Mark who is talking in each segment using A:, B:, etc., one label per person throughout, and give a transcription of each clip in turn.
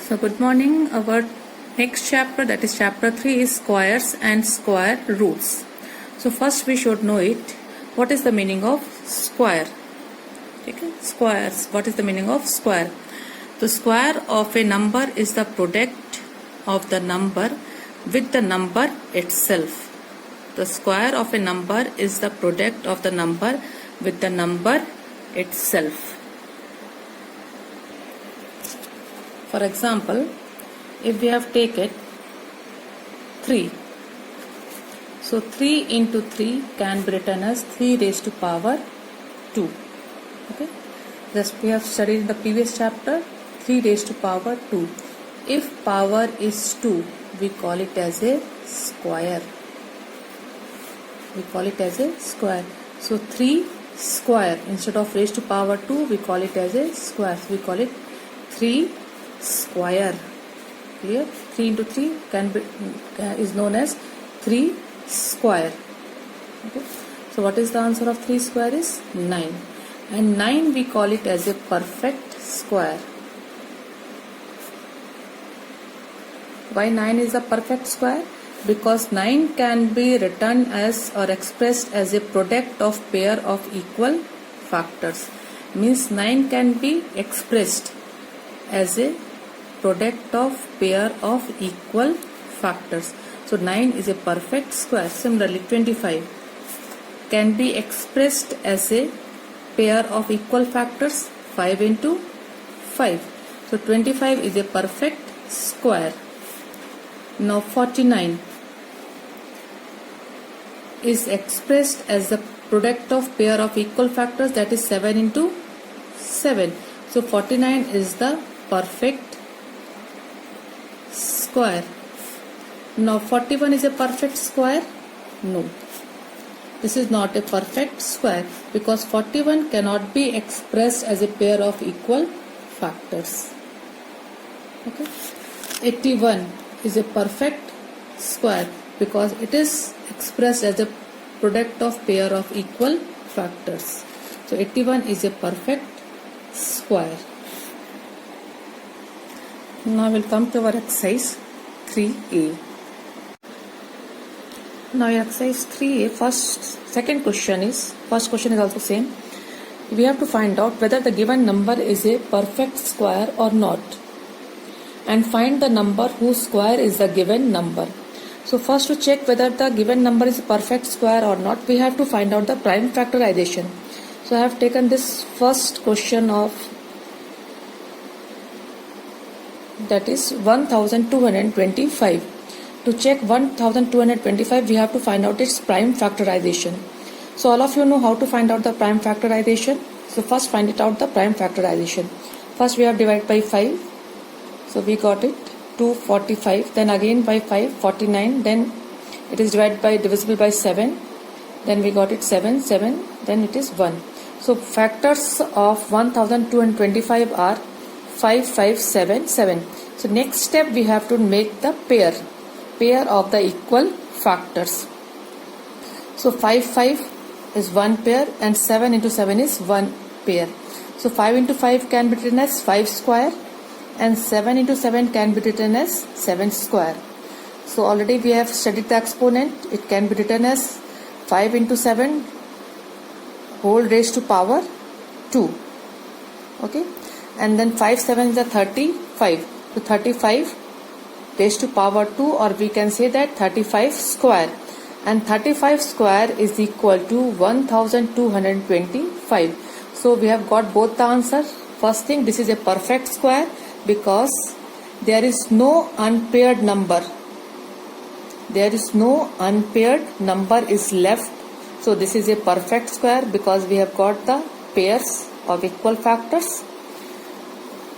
A: So good morning. Our next chapter, that is chapter 3, is squares and square roots. So first we should know it. What is the meaning of square? Okay. Squares. What is the meaning of square? The square of a number is the product of the number with the number itself. The square of a number is the product of the number with the number itself. For example, if we have taken 3, so 3 into 3 can be written as 3 raised to power 2. Okay, just we have studied in the previous chapter 3 raised to power 2. If power is 2, we call it as a square. We call it as a square. So 3 square, instead of raised to power 2, we call it as a square. So we call it 3 square. Clear? 3 into 3 can be is known as 3 square. Okay. So what is the answer of 3 square is 9. And 9 we call it as a perfect square. Why 9 is a perfect square? Because 9 can be written as or expressed as a product of pair of equal factors. Means 9 can be expressed as a product of pair of equal factors. So 9 is a perfect square. Similarly, 25 can be expressed as a pair of equal factors, 5 into 5. So 25 is a perfect square. Now 49 is expressed as the product of pair of equal factors, that is 7 into 7. So 49 is the perfect square. Now 41 is a perfect square? No. This is not a perfect square because 41 cannot be expressed as a pair of equal factors. Okay. 81 is a perfect square because it is expressed as a product of pair of equal factors. So 81 is a perfect square. Now we'll come to our exercise 3a. Now in exercise 3a, first question is also same. We have to find out whether the given number is a perfect square or not, and find the number whose square is the given number. So first, to check whether the given number is a perfect square or not, we have to find out the prime factorization. So I have taken this first question of, that is 1225. To check 1225, we have to find out its prime factorization. So all of you know how to find out the prime factorization. So first find it out, the prime factorization. First we have divided by 5. So we got it 245, then again by 5, 49, then it is divisible by 7, then we got it 7, then it is 1. So factors of 1225 are 5, 5, 7, 7. So next step we have to make the pair of the equal factors. So 5, 5 is one pair and 7 into 7 is one pair. So 5 into 5 can be written as 5 square. And 7 into 7 can be written as 7 square. So already we have studied the exponent. It can be written as 5 into 7 whole raised to power 2. Okay. And then 5 7 is a 35. So 35 raised to power 2, or we can say that 35 square. And 35 square is equal to 1225. So we have got both the answer. First thing, this is a perfect square, because there is no unpaired number. There is no unpaired number is left. So this is a perfect square because we have got the pairs of equal factors.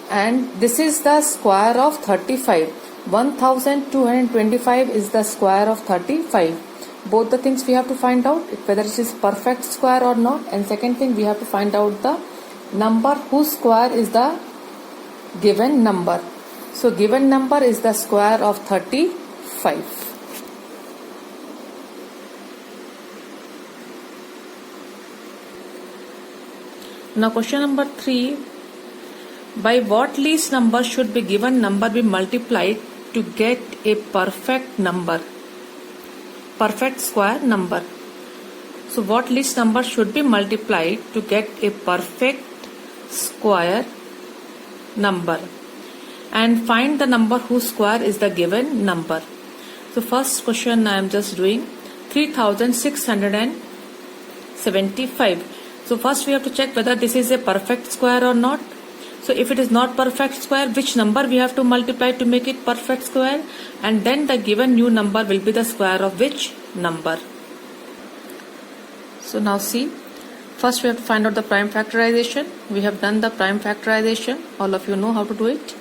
A: And this is the square of 35. 1225 is the square of 35. Both the things we have to find out, whether it is perfect square or not. And second thing, we have to find out the number whose square is the given number. So given number is the square of 35. Now question number 3, By what least number should be given number be multiplied to get a perfect number? Perfect square number. So what least number should be multiplied to get a perfect square number? And find the number whose square is the given number. So first question I am just doing 3675. So first we have to check whether this is a perfect square or not. So if it is not perfect square, which number we have to multiply to make it perfect square, and then the given new number will be the square of which number. So now see, first we have to find out the prime factorization. We have done the prime factorization. All of you know how to do it.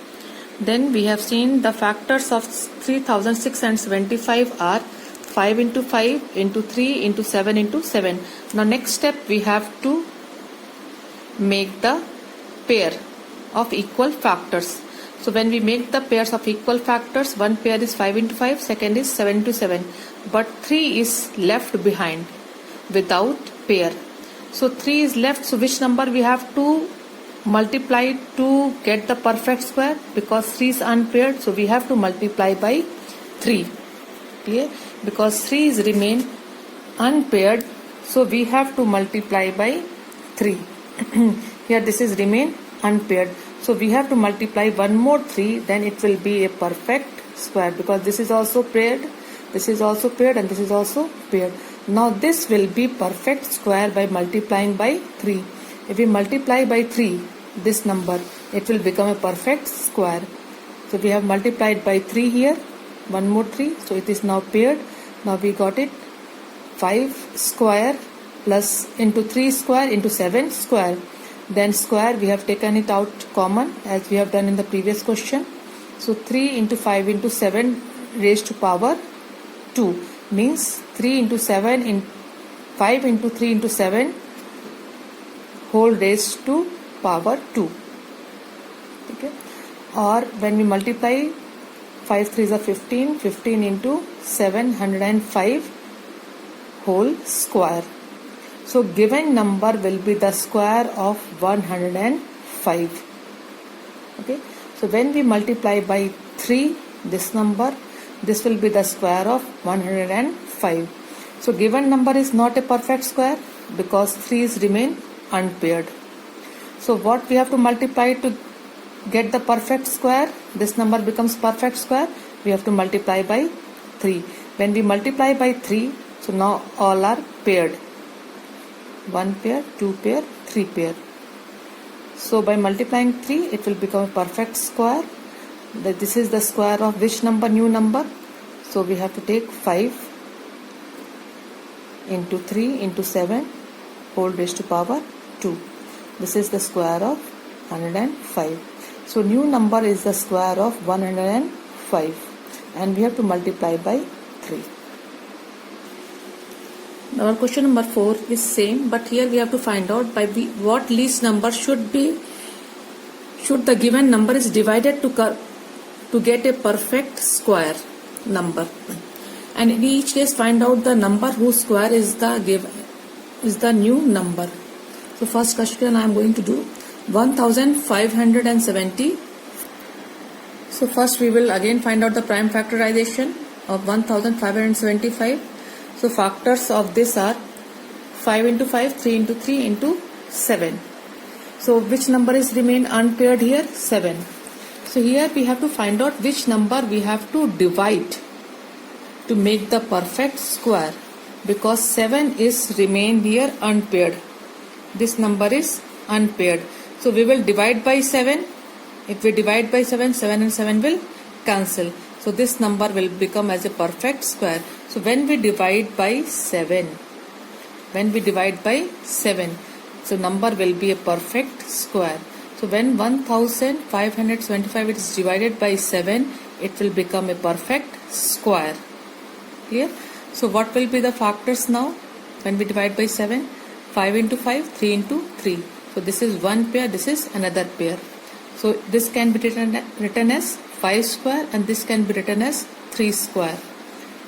A: Then we have seen the factors of 3675 are 5 into 5 into 3 into 7 into 7. Now next step we have to make the pair of equal factors. So when we make the pairs of equal factors, one pair is 5 into 5, second is 7 into 7. But 3 is left behind without pair. So 3 is left. So which number we have to multiply to get the perfect square? Because 3 is unpaired, so we have to multiply by 3. Clear? Because 3 is remain unpaired, so we have to multiply by 3. Here this is remain unpaired, so we have to multiply one more 3, then it will be a perfect square, because this is also paired, this is also paired, and this is also paired. Now this will be perfect square by multiplying by 3. If we multiply by 3 this number, it will become a perfect square. So we have multiplied by 3 here, one more 3, so it is now paired. Now we got it 5 square plus into 3 square into 7 square. Then square we have taken it out common as we have done in the previous question. So 3 into 5 into 7 raised to power 2 means 3 into 7 in 5 into 3 into 7 whole raised to power 2. Okay. Or when we multiply 5 3s are 15, 15 into 705 whole square. So given number will be the square of 105. Okay. So when we multiply by 3 this number, this will be the square of 105. So given number is not a perfect square because 3's remain unpaired. So what we have to multiply to get the perfect square? This number becomes perfect square. We have to multiply by 3. When we multiply by 3, so now all are paired. 1 pair, 2 pair, 3 pair. So by multiplying 3, it will become a perfect square. This is the square of which number? New number. So we have to take 5 into 3 into 7 whole raised to power 2. This is the square of 105. So new number is the square of 105 and we have to multiply by 3. Our question number 4 is same, but here we have to find out by what least number should the given number is divided to get a perfect square number. And in each case find out the number whose square is the new number. So first question I am going to do 1570. So first we will again find out the prime factorization of 1575. So factors of this are 5 into 5, 3 into 3 into 7. So which number is remain unpaired here? 7. So here we have to find out which number we have to divide to make the perfect square, because 7 is remain here unpaired. This number is unpaired. So we will divide by 7. If we divide by 7, 7 and 7 will cancel. So this number will become as a perfect square. So when we divide by 7, so number will be a perfect square. So when 1575 is divided by 7, it will become a perfect square. Clear? So what will be the factors now when we divide by 7? 5 into 5, 3 into 3. So this is one pair, this is another pair. So this can be written as 5 square and this can be written as 3 square.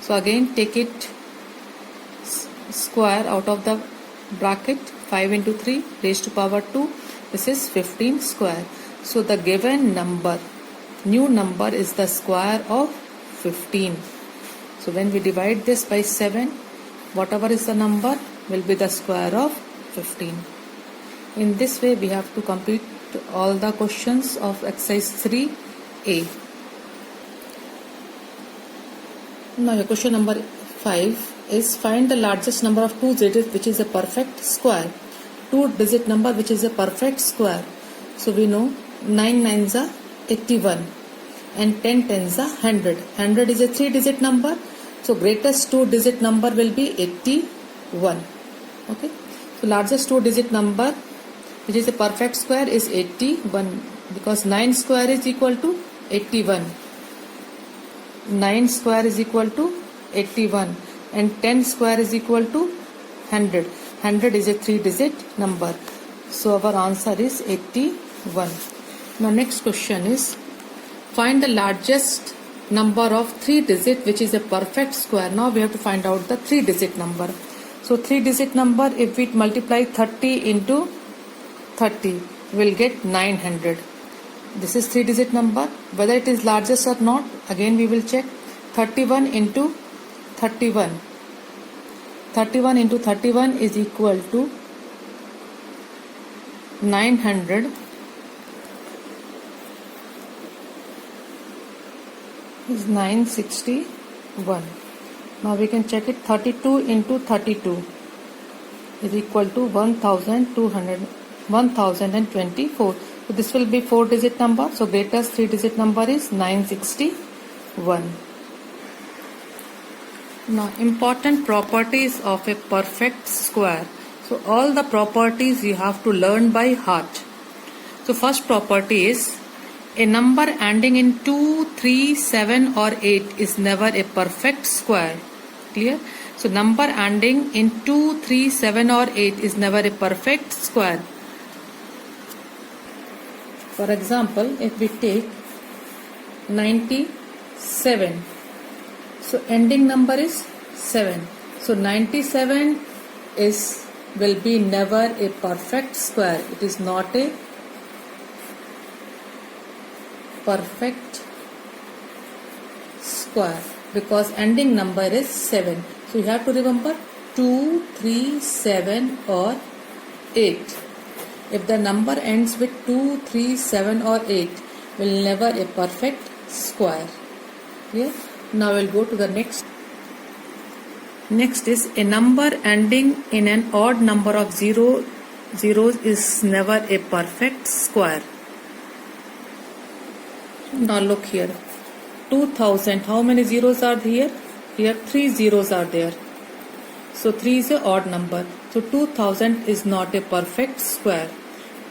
A: So again take it square out of the bracket. 5 into 3 raised to power 2. This is 15 square. So the given number, new number, is the square of 15. So when we divide this by 7, whatever is the number will be the square of 15. In this way we have to complete all the questions of exercise 3A. Now your question number 5 is find the largest number of 2 digits which is a perfect square. 2-digit number which is a perfect square. So we know 9 nines are 81 and 10 tens are 100. 100 is a 3-digit number. So greatest 2-digit number will be 81. Okay. So largest 2-digit number which is a perfect square is 81 because 9 square is equal to 81. 9 square is equal to 81 and 10 square is equal to 100. 100 is a 3-digit number. So our answer is 81. Now next question is find the largest number of 3-digit which is a perfect square. Now we have to find out the 3-digit number. So 3-digit number, if we multiply 30 into 30, we will get 900. This is 3-digit number. Whether it is largest or not, again we will check. 31 into 31. 31 into 31 is equal to 900 is 961. Now we can check it. 32 into 32 is equal to 1024. So this will be 4-digit number. So greatest 3-digit number is 961. Now important properties of a perfect square. So all the properties you have to learn by heart. So first property is a number ending in 2, 3, 7 or 8 is never a perfect square. Clear? So number ending in 2, 3, 7 or 8 is never a perfect square. For example, if we take 97, so ending number is 7. So 97 will be never a perfect square. It is not a perfect square because ending number is 7. So you have to remember 2, 3, 7 or 8. If the number ends with 2, 3, 7 or 8, will never a perfect square. Clear? Now we'll go to the next. Next is a number ending in an odd number of zeros is never a perfect square. Now look here. 2000. How many zeros are here? Here 3 zeros are there. So 3 is an odd number. So 2000 is not a perfect square.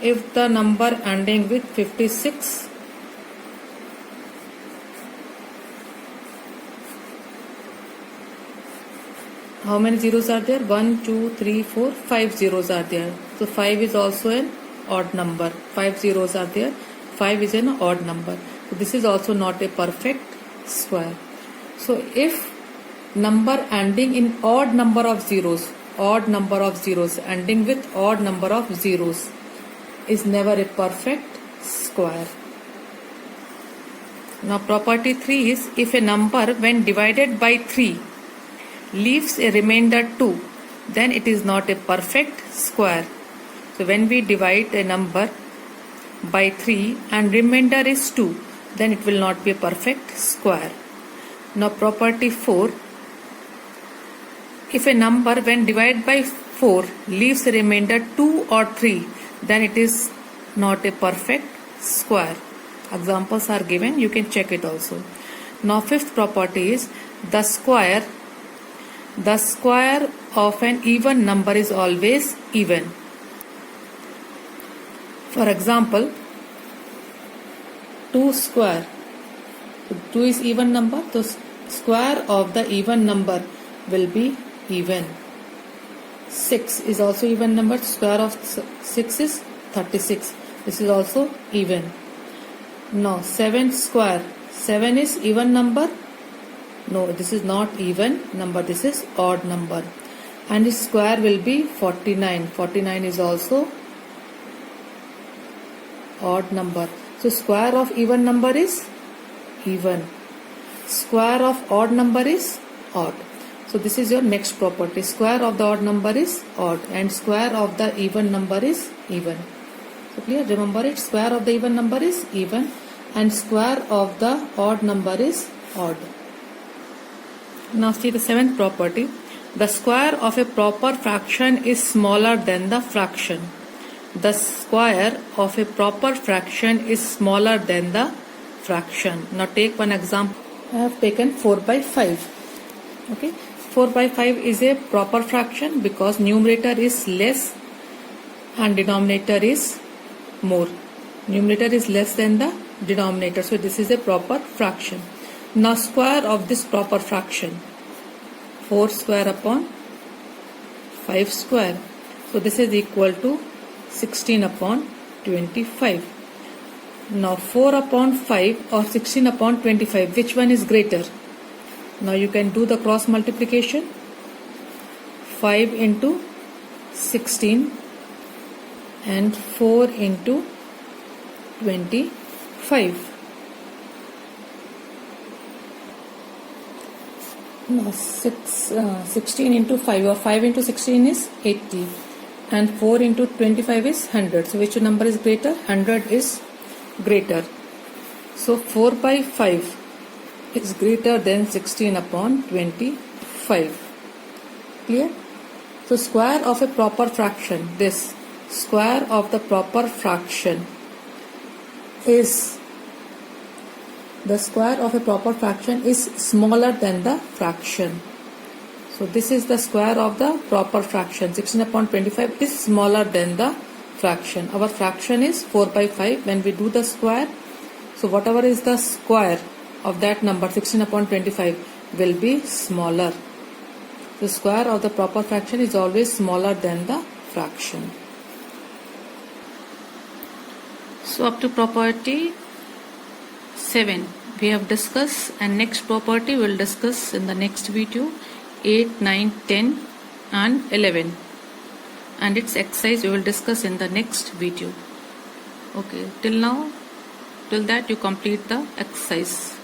A: If the number ending with 56, how many zeros are there? 1, 2, 3, 4, 5 zeros are there. So 5 is also an odd number. 5 zeros are there. 5 is an odd number. So this is also not a perfect square. So if number ending in odd number of zeros ending with odd number of zeros is never a perfect square. Now property 3 is if a number when divided by 3 leaves a remainder 2, then it is not a perfect square. So when we divide a number by 3 and remainder is 2, then it will not be a perfect square. Now property 4, if a number when divided by 4 leaves a remainder 2 or 3, then it is not a perfect square. Examples are given, you can check it also. Now fifth property is the square of an even number is always even. For example, 2 square. So 2 is even number. So square of the even number will be even. 6 is also even number. Square of 6 is 36. This is also even. Now 7 square. 7 is even number. No, this is not even number. This is odd number. And its square will be 49. 49 is also odd number. So square of even number is even. Square of odd number is odd. So this is your next property. Square of the odd number is odd and square of the even number is even. So clear? Remember it. Square of the even number is even and square of the odd number is odd. Now see the seventh property. The square of a proper fraction is smaller than the fraction. The square of a proper fraction is smaller than the fraction. Now take one example. I have taken 4 by 5. Okay, 4 by 5 is a proper fraction because numerator is less and denominator is more. Numerator is less than the denominator. So this is a proper fraction. Now square of this proper fraction. 4 square upon 5 square. So this is equal to 16 upon 25. Now 4 upon 5 or 16 upon 25, which one is greater? Now you can do the cross multiplication. 5 into 16 and 4 into 25. Now 16 into 5 or 5 into 16 is 80 and 4 into 25 is 100. So which number is greater? 100 is greater. So 4 by 5 is greater than 16 upon 25. Clear? So square of a proper fraction, this square of the proper fraction is the square of a proper fraction is smaller than the fraction. So this is the square of the proper fraction. 16 upon 25 is smaller than the fraction. Our fraction is 4 by 5. When we do the square, so whatever is the square of that number 16 upon 25 will be smaller. The square of the proper fraction is always smaller than the fraction. So up to property 7 we have discussed, and next property we will discuss in the next video. 8, 9, 10 and 11, and its exercise we will discuss in the next video. Okay, till that you complete the exercise.